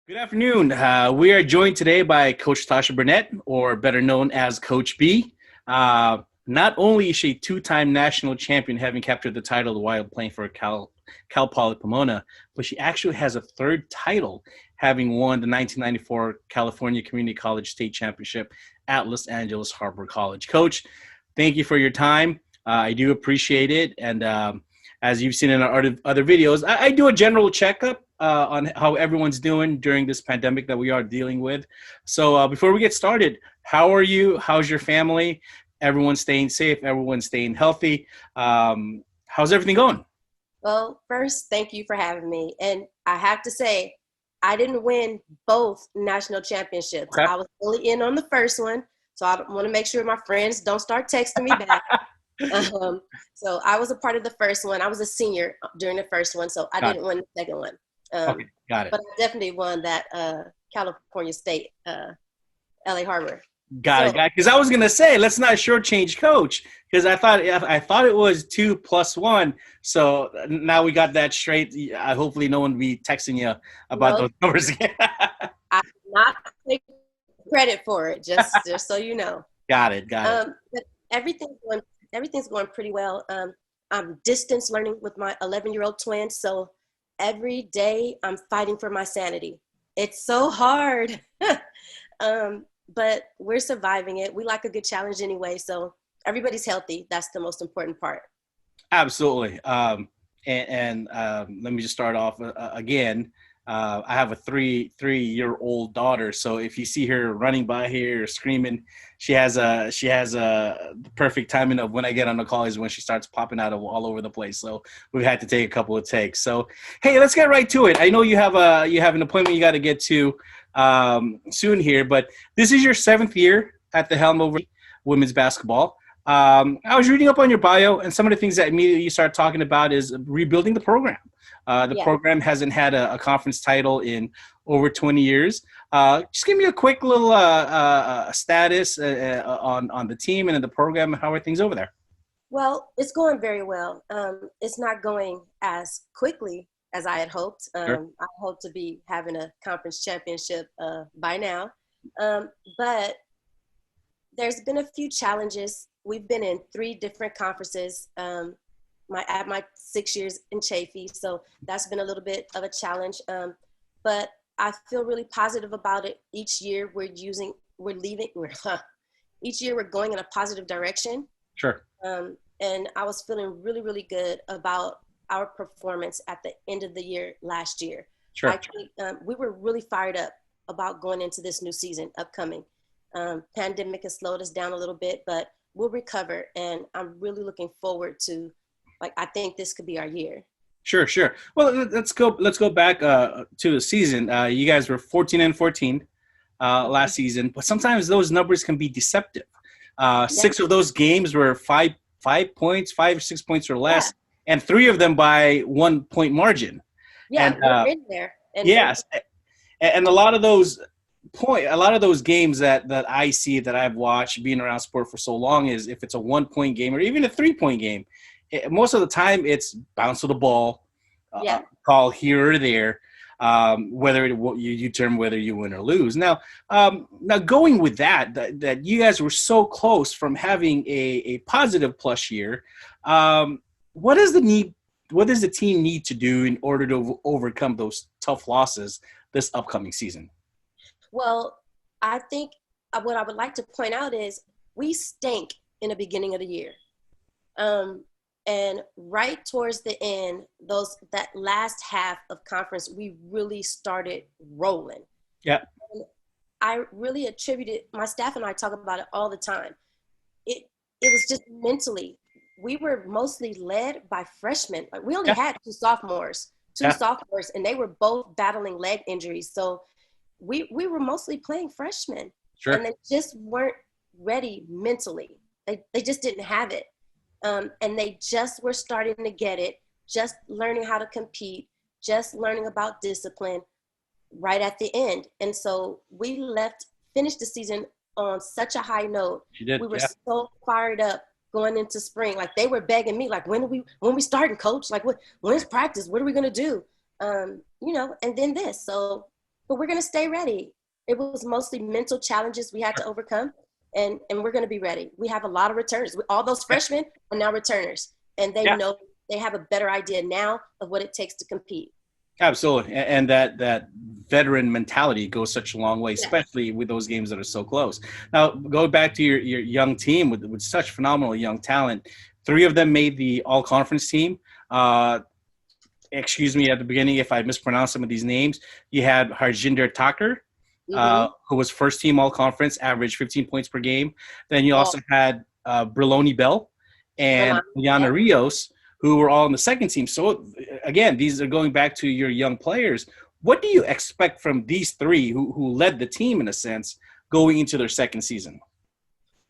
Good afternoon. We are joined today by Coach Tasha Burnett, or better known as Coach B. Not only is she a two-time national champion, having captured the title while playing for Cal Poly Pomona, but she actually has a third title, having won the 1994 California Community College State Championship at Los Angeles Harbor College. Coach, thank you for your time. I do appreciate it, and as you've seen in our other videos, I do a general checkup on how everyone's doing during this pandemic that we are dealing with. So before we get started, how are you? How's your family? Everyone's staying safe. Everyone's staying healthy. How's everything going? Well, first, thank you for having me. And I have to say, I didn't win both national championships. Okay. I was only in on the first one. So I want to make sure my friends don't start texting me back. So I was a part of the first one. I was a senior during the first one, so I didn't win the second one. Okay, got it. But I definitely won that California State, LA Harbor. Got it. Because I was gonna say, let's not shortchange Coach, because I thought it was 2+1. So now we got that straight. Hopefully, no one will be texting you about those numbers again. I did not take credit for it, just so you know. Got it. But everything's going pretty well. I'm distance learning with my 11-year-old twin, so every day I'm fighting for my sanity. It's so hard. But we're surviving it. We like a good challenge anyway, so everybody's healthy. That's the most important part. Absolutely. And let me just start off again. I have a three-year-old daughter, so if you see her running by here or screaming, she has the perfect timing of when I get on the call is when she starts popping out of all over the place. So we've had to take a couple of takes. So hey, let's get right to it. I know you have an appointment you got to get to soon here, but this is your 7th year at the helm over women's basketball. I was reading up on your bio, and some of the things that immediately you start talking about is rebuilding the program. The program hasn't had a conference title in over 20 years. Just give me a quick little status on the team and in the program. How are things over there? Well, it's going very well. It's not going as quickly as I had hoped. Sure. I hope to be having a conference championship by now. But there's been a few challenges. We've been in 3 different conferences at my 6 years in Chaffey, so that's been a little bit of a challenge. But I feel really positive about it. Each year each year we're going in a positive direction. Sure. And I was feeling really, really good about our performance at the end of the year last year. Sure. I think we were really fired up about going into this new season upcoming. Pandemic has slowed us down a little bit, but we'll recover. And I'm really looking forward to, I think this could be our year. Sure. Well, let's go back to the season. You guys were 14-14 last season, but sometimes those numbers can be deceptive. 6 of those games were 5 points, 5 or 6 points or less, and 3 of them by 1 point margin. Yeah, and, we're in there. Yes, and a lot of those games that I see, that I've watched being around sport for so long, is if it's a 1 point game or even a 3 point game, most of the time it's bounce of the ball, call here or there, whether you determine whether you win or lose. Now going with that you guys were so close from having a positive plus year. What does the team need to do in order to overcome those tough losses this upcoming season? Well, I think what I would like to point out is we stink in the beginning of the year. And right towards the end, that last half of conference, we really started rolling. Yeah. And I really attributed, my staff and I talk about it all the time. It was just mentally, we were mostly led by freshmen. We only had two sophomores, and they were both battling leg injuries. So we were mostly playing freshmen. Sure. And they just weren't ready mentally. They just didn't have it. And they just were starting to get it, just learning how to compete, just learning about discipline right at the end. And so we finished the season on such a high note. We were so fired up going into spring. They were begging me, when we starting, coach? When's practice? What are we going to do? And then this. So but we're going to stay ready. It was mostly mental challenges we had to overcome, and we're going to be ready. We have a lot of returners. All those freshmen are now returners, and they Yeah. know, they have a better idea now of what it takes to compete. Absolutely, and that veteran mentality goes such a long way, Yeah. especially with those games that are so close. Now, go back to your young team with such phenomenal young talent. 3 of them made the all conference team. Excuse me at the beginning if I mispronounce some of these names. You had Harjinder Thakur, Mm-hmm. who was first team all conference, averaged 15 points per game. Then you Oh, also had Briloni Bell and Brahman, Yana yep. Rios, who were all on the second team. So again, these are going back to your young players. What do you expect from these 3 who led the team in a sense going into their second season?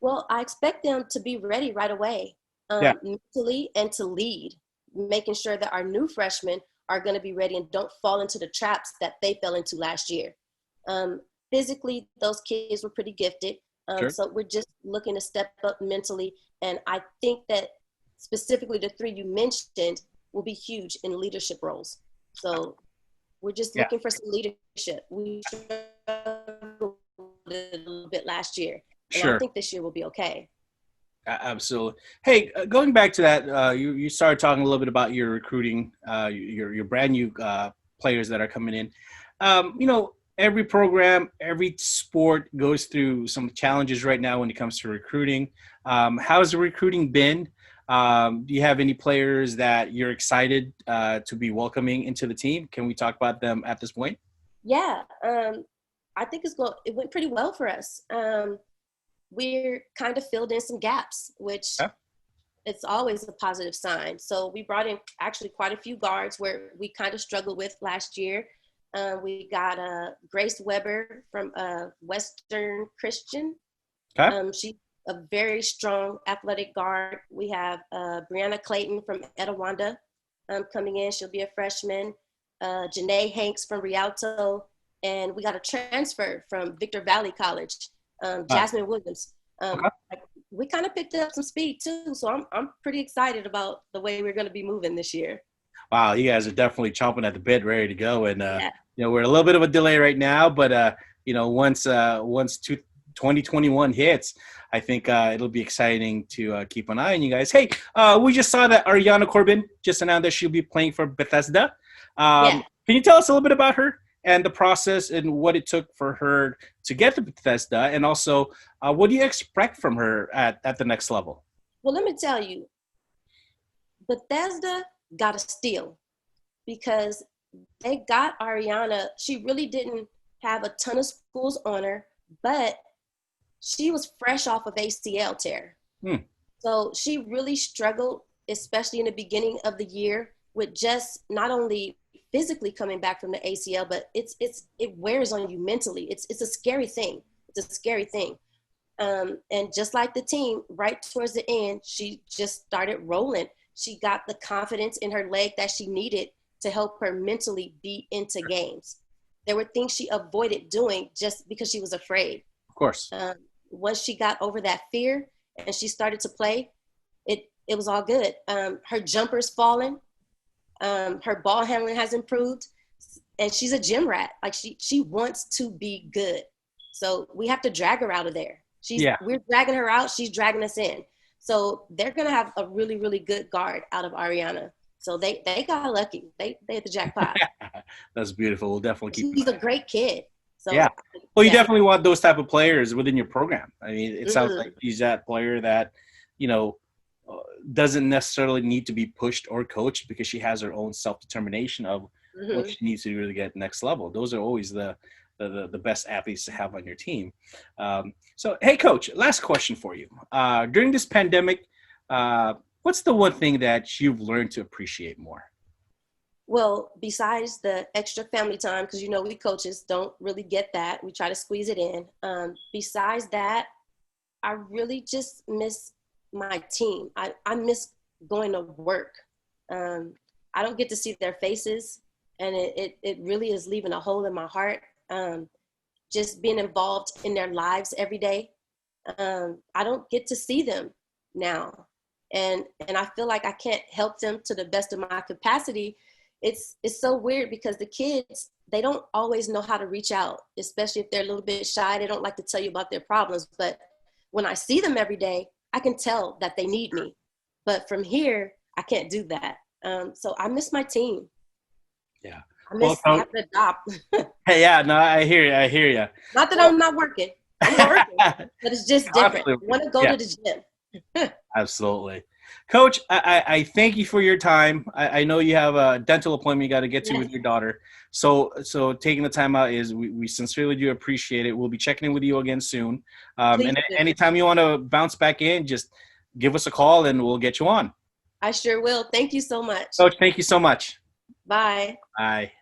Well, I expect them to be ready right away, Yeah, mentally and to lead, making sure that our new freshmen are going to be ready and don't fall into the traps that they fell into last year. Physically, those kids were pretty gifted. sure. So we're just looking to step up mentally. And I think that specifically the 3 you mentioned will be huge in leadership roles. So we're just Yeah, looking for some leadership. We struggled a little bit last year, and I sure. think this year will be okay. Absolutely. Hey, going back to that, you started talking a little bit about your recruiting, your brand new players that are coming in. Every program, every sport goes through some challenges right now when it comes to recruiting. How's the recruiting been? Do you have any players that you're excited to be welcoming into the team? Can we talk about them at this point? Yeah, I think it went pretty well for us. We're kind of filled in some gaps, which Yeah. it's always a positive sign. So we brought in actually quite a few guards where we kind of struggled with last year. We got Grace Weber from Western Christian. Okay. She's a very strong athletic guard. We have Brianna Clayton from Etowanda coming in. She'll be a freshman. Janae Hanks from Rialto. And we got a transfer from Victor Valley College, Wow. Jasmine Williams. Okay. We kind of picked up some speed too. So I'm pretty excited about the way we're going to be moving this year. Wow, you guys are definitely chomping at the bit, ready to go. And Yeah. we're a little bit of a delay right now, but once 2021 hits, I think it'll be exciting to keep an eye on you guys. Hey, we just saw that Ariana Corbin just announced that she'll be playing for Bethesda. Yeah. Can you tell us a little bit about her and the process and what it took for her to get to Bethesda, and also what do you expect from her at the next level? Well, let me tell you, Bethesda got a steal because they got Ariana. She really didn't have a ton of schools on her, but she was fresh off of ACL tear. Hmm. So she really struggled, especially in the beginning of the year, with just not only physically coming back from the ACL, but it wears on you mentally. It's a scary thing. It's a scary thing. And just like the team, right towards the end, she just started rolling. She got the confidence in her leg that she needed to help her mentally be into games. There were things she avoided doing just because she was afraid. Of course. Once she got over that fear and she started to play, it was all good. Her jumper's falling. Her ball handling has improved. And she's a gym rat. Like she wants to be good. So we have to drag her out of there. Yeah. We're dragging her out. She's dragging us in. So they're going to have a really, really good guard out of Ariana. So they got lucky. They hit the jackpot. That's beautiful. We'll definitely keep an She's a eye. great kid. Yeah. So Well, you yeah. definitely want those type of players within your program. I mean, it sounds Mm-hmm. like he's that player that, you know, doesn't necessarily need to be pushed or coached because she has her own self-determination of what Mm-hmm. she needs to do to get next level. Those are always the best athletes to have on your team. So, hey, coach, last question for you. During this pandemic, what's the one thing that you've learned to appreciate more? Well, besides the extra family time, because we coaches don't really get that. We try to squeeze it in. Besides that, I really just miss my team. I miss going to work. I don't get to see their faces, and it really is leaving a hole in my heart. Just being involved in their lives every day. I don't get to see them now. And I feel like I can't help them to the best of my capacity it's so weird because the kids, they don't always know how to reach out, especially if they're a little bit shy. They don't like to tell you about their problems. But when I see them every day, I can tell that they need me. But from here, I can't do that. So I miss my team. Yeah. I Well, miss having to adopt. hey, yeah, no, I hear you. I hear you. Not that I'm not working. I'm working, but it's just different. I Absolutely. want to go Yeah, to the gym. absolutely. Coach, I thank you for your time. I know you have a dental appointment you got to get to Yes, with your daughter. So taking the time out is we sincerely do appreciate it. We'll be checking in with you again soon. please And do. anytime you want to bounce back in, just give us a call and we'll get you on. I sure will. Thank you so much. Coach, thank you so much. Bye. Bye.